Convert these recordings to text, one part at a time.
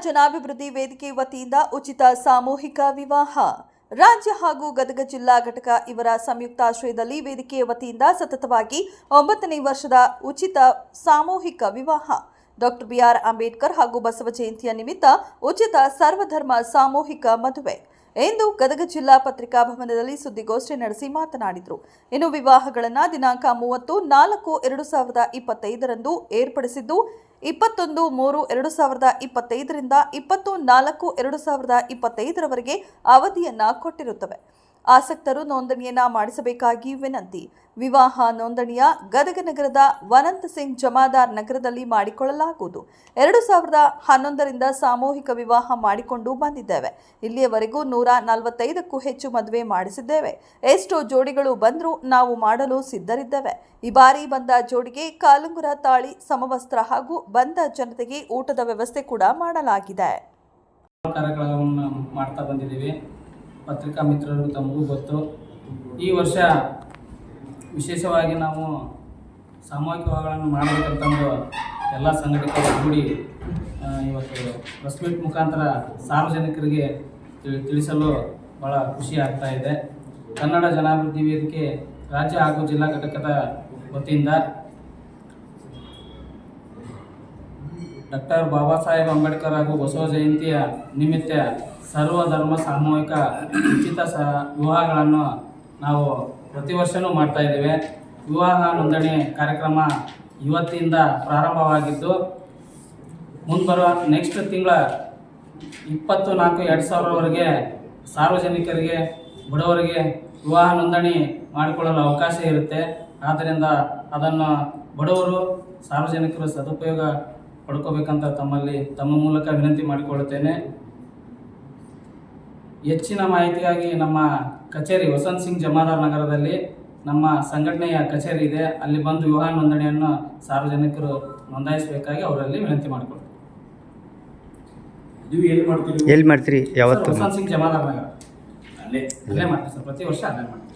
ಜನಾಭಿವೃದ್ಧಿ ವೇದಿಕೆ ವತಿಯಿಂದ ಉಚಿತ ಸಾಮೂಹಿಕ ವಿವಾಹ. ರಾಜ್ಯ ಹಾಗೂ ಗದಗ ಜಿಲ್ಲಾ ಘಟಕ ಇವರ ಸಂಯುಕ್ತಾಶ್ರಯದಲ್ಲಿ ವೇದಿಕೆಯ ವತಿಯಿಂದ ಸತತವಾಗಿ 9ನೇ ವರ್ಷದ ಉಚಿತ ಸಾಮೂಹಿಕ ವಿವಾಹ. ಡಾಕ್ಟರ್ ಬಿಆರ್ ಅಂಬೇಡ್ಕರ್ ಹಾಗೂ ಬಸವ ಜಯಂತಿಯ ನಿಮಿತ್ತ ಉಚಿತ ಸರ್ವಧರ್ಮ ಸಾಮೂಹಿಕ ಮದುವೆ. ಎಂದು ಗದಗ ಜಿಲ್ಲಾ ಪತ್ರಿಕಾ ಭವನದಲ್ಲಿ ಸುದ್ದಿಗೋಷ್ಠಿ ನಡೆಸಿ ಮಾತನಾಡಿದರು. ಇನ್ನು ವಿವಾಹಗಳನ್ನು ದಿನಾಂಕ 30/4/2025 ಏರ್ಪಡಿಸಿದ್ದು 21/3/2025ರಿಂದ 24/2025 ಅವಧಿಯನ್ನ ಕೊಟ್ಟಿರುತ್ತವೆ. ಆಸಕ್ತರು ನೋಂದಣಿಯನ್ನ ಮಾಡಿಸಬೇಕಾಗಿ ವಿನಂತಿ. ವಿವಾಹ ನೋಂದಣಿಯ ಗದಗ ನಗರದ ವನಂತ ಸಿಂಗ್ ಜಮಾದಾರ್ ನಗರದಲ್ಲಿ ಮಾಡಿಕೊಳ್ಳಲಾಗುವುದು. 2011ರಿಂದ ಸಾಮೂಹಿಕ ವಿವಾಹ ಮಾಡಿಕೊಂಡು ಬಂದಿದ್ದೇವೆ. ಇಲ್ಲಿಯವರೆಗೂ 145ಕ್ಕೂ ಹೆಚ್ಚು ಮದುವೆ ಮಾಡಿಸಿದ್ದೇವೆ. ಎಷ್ಟೋ ಜೋಡಿಗಳು ಬಂದರೂ ನಾವು ಮಾಡಲು ಸಿದ್ಧರಿದ್ದೇವೆ. ಈ ಬಾರಿ ಬಂದ ಜೋಡಿಗೆ ಕಾಲುಂಗುರ, ತಾಳಿ, ಸಮವಸ್ತ್ರ ಹಾಗೂ ಬಂದ ಜನತೆಗೆ ಊಟದ ವ್ಯವಸ್ಥೆ ಕೂಡ ಮಾಡಲಾಗಿದೆ. ಕಾರ್ಯಕ್ರಮವನ್ನು ಮಾಡ್ತಾ ಬಂದಿದ್ದೀವಿ. ಪತ್ರಿಕಾ ಮಿತ್ರರು ತಮಗೂ ಗೊತ್ತು, ಈ ವರ್ಷ ವಿಶೇಷವಾಗಿ ನಾವು ಸಾಮೂಹಿಕ ವಿವಾಹಗಳನ್ನು ಮಾಡಬೇಕಂತಂದು ಎಲ್ಲ ಸಂಘಟಕರು ಕೂಡಿ ಇವತ್ತು ಪ್ರೆಸ್ ಮೀಟ್ ಮುಖಾಂತರ ಸಾರ್ವಜನಿಕರಿಗೆ ತಿಳಿಸಲು ಭಾಳ ಖುಷಿ ಆಗ್ತಾ ಇದೆ. ಕನ್ನಡ ಜನಾಭಿವೃದ್ಧಿ ವೇದಿಕೆ ರಾಜ್ಯ ಹಾಗೂ ಜಿಲ್ಲಾ ಘಟಕದ ವತಿಯಿಂದ ಡಾಕ್ಟರ್ ಬಾಬಾ ಸಾಹೇಬ್ ಅಂಬೇಡ್ಕರ್ ಹಾಗೂ ಬಸವ ಜಯಂತಿಯ ನಿಮಿತ್ತ ಸರ್ವಧರ್ಮ ಸಾಮೂಹಿಕ ಉಚಿತ ವಿವಾಹಗಳನ್ನು ನಾವು ಪ್ರತಿ ವರ್ಷವೂ ಮಾಡ್ತಾ ಇದ್ದೇವೆ. ವಿವಾಹ ನೋಂದಣಿ ಕಾರ್ಯಕ್ರಮ ಇವತ್ತಿಂದ ಪ್ರಾರಂಭವಾಗಿದ್ದು ಮುಂಬರುವ ನೆಕ್ಸ್ಟ್ ತಿಂಗಳ 24/2000ವರೆಗೆ ಸಾರ್ವಜನಿಕರಿಗೆ, ಬಡವರಿಗೆ ವಿವಾಹ ನೋಂದಣಿ ಮಾಡಿಕೊಳ್ಳಲು ಅವಕಾಶ ಇರುತ್ತೆ. ಆದ್ದರಿಂದ ಅದನ್ನು ಬಡವರು, ಸಾರ್ವಜನಿಕರು ಸದುಪಯೋಗ ಪಡ್ಕೋಬೇಕಂತ ತಮ್ಮ ಮೂಲಕ ವಿನಂತಿ ಮಾಡಿಕೊಳ್ಳುತ್ತೇನೆ. ಹೆಚ್ಚಿನ ಮಾಹಿತಿಗಾಗಿ ನಮ್ಮ ಕಚೇರಿ ವಸಂತ್ ಸಿಂಗ್ ಜಮಾದಾರ್ ನಗರದಲ್ಲಿ ನಮ್ಮ ಸಂಘಟನೆಯ ಕಚೇರಿ ಇದೆ. ಅಲ್ಲಿ ಬಂದು ವಿವಾಹ ನೋಂದಣಿಯನ್ನು ಸಾರ್ವಜನಿಕರು ನೋಂದಾಯಿಸಬೇಕಾಗಿ ಅವರಲ್ಲಿ ವಿನಂತಿ ಮಾಡಿಕೊಳ್ತೀವಿ. ಎಲ್ಲಿ ಮಾಡ್ತೀರಿ? ಯಾವತ್ತು? ವಸಂತ್ ಸಿಂಗ್ ಜಮಾದಾರ್ ನಗರ ಅಲ್ಲೇ ಮಾಡ್ತೀವಿ ಸರ್. ಪ್ರತಿ ವರ್ಷ ಅಲ್ಲೇ ಮಾಡ್ತೀವಿ.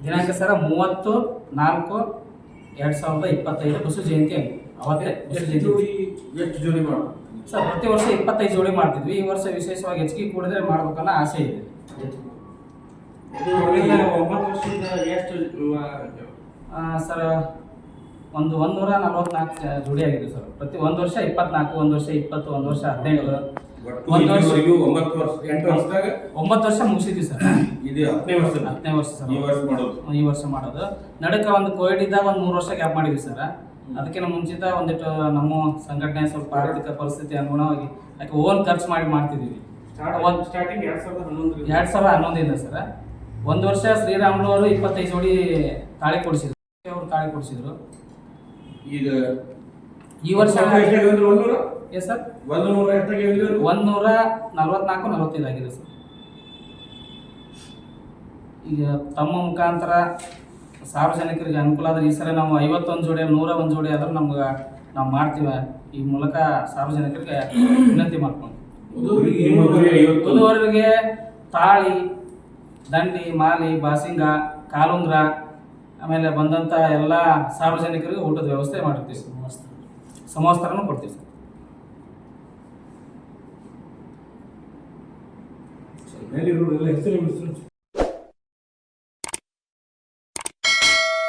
ದಿನಾಂಕ ಸರ್ 30/4/2025 ಬಸವ ಜಯಂತಿ ಅವತ್ತೇ ಬಸವ ಜಯಂತಿ. ಎಷ್ಟು ಜೋಡಿ ಮಾಡೋದು ಸರ್? ಪ್ರತಿ ವರ್ಷ 25 ಜೋಡಿ ಮಾಡ್ತಿದ್ವಿ. ಈ ವರ್ಷ ವಿಶೇಷವಾಗಿ ಹೆಚ್ಚಿಗೆ ಕೂಡಿದ್ರೆ ಮಾಡ್ಬೇಕನ್ನೋ ಆಸೆ ಇದೆ. ಸರ್ 144 ಜೋಡಿ ಆಗಿದೆ ಸರ್. ಪ್ರತಿ ಒಂದು ವರ್ಷ 24, ಒಂದು ವರ್ಷ 20, ಒಂದು ವರ್ಷ 15, ಒಂದು ವರ್ಷ 9 ವರ್ಷ ಮುಗಿಸಿದ್ವಿ ಸರ್. ಇದು 10ನೇ ವರ್ಷ ಸರ್. ಈ ವರ್ಷ ಮಾಡೋದು. ನಡುಕ ಒಂದು ಕೋವಿಡ್ ಇದ್ದಾಗ ಒಂದು 3 ವರ್ಷ ಗ್ಯಾಪ್ ಮಾಡಿದ್ವಿ ಸರ್. ಅದಕ್ಕಿಂತ ಮುಂಚಿತ ಒಂದಿಟ್ಟು ನಮ್ಮ ಸಂಘಟನೆ ಸ್ವಲ್ಪ ಆರ್ಥಿಕ ಪರಿಸ್ಥಿತಿ ಅನುಗುಣವಾಗಿ ಯಾಕೆ ಓನ್ ಖರ್ಚು ಮಾಡ್ತಿದ್ದೀವಿ. Starting 2011 sir. ಒಂದು ವರ್ಷ ಶ್ರೀರಾಮುಲು ಅವರು 25 ಜೋಡಿ ತಾಳಿ ಕೊಡಿಸಿದ್ರು. ಅವರು ತಾಳಿ ಕೊಡಿಸಿದ್ರು. ಈಗ ಈ ವರ್ಷ ಸರ್ 144-45 ಆಗಿದೆ ಸರ್. ಈಗ ತಮ್ಮ ಮುಖಾಂತರ ಸಾರ್ವಜನಿಕರಿಗೆ ಅನುಕೂಲ ಆದರೆ ಈ ಸಲ ನಾವು 51 ಜೋಡಿ 101 ಜೋಡಿ ಆದ್ರೆ ನಾವು ಮಾಡ್ತೀವಿ. ಈ ಮೂಲಕ ಸಾರ್ವಜನಿಕರಿಗೆ ವಿನಂತಿ ಮಾಡ್ಕೊಂಡು ವಧುವರರಿಗೆ ತಾಳಿ, ದಂಡಿ, ಮಾಲಿ, ಬಾಸಿಂಗ, ಕಾಲುಂಗ್ರ, ಆಮೇಲೆ ಬಂದಂಥ ಎಲ್ಲ ಸಾರ್ವಜನಿಕರಿಗೆ ಊಟದ ವ್ಯವಸ್ಥೆ ಮಾಡಿರ್ತೀವಿ ಸರ್. ಸಮವಸ್ತ್ರನೂ ಕೊಡ್ತೀವಿ ಸರ್.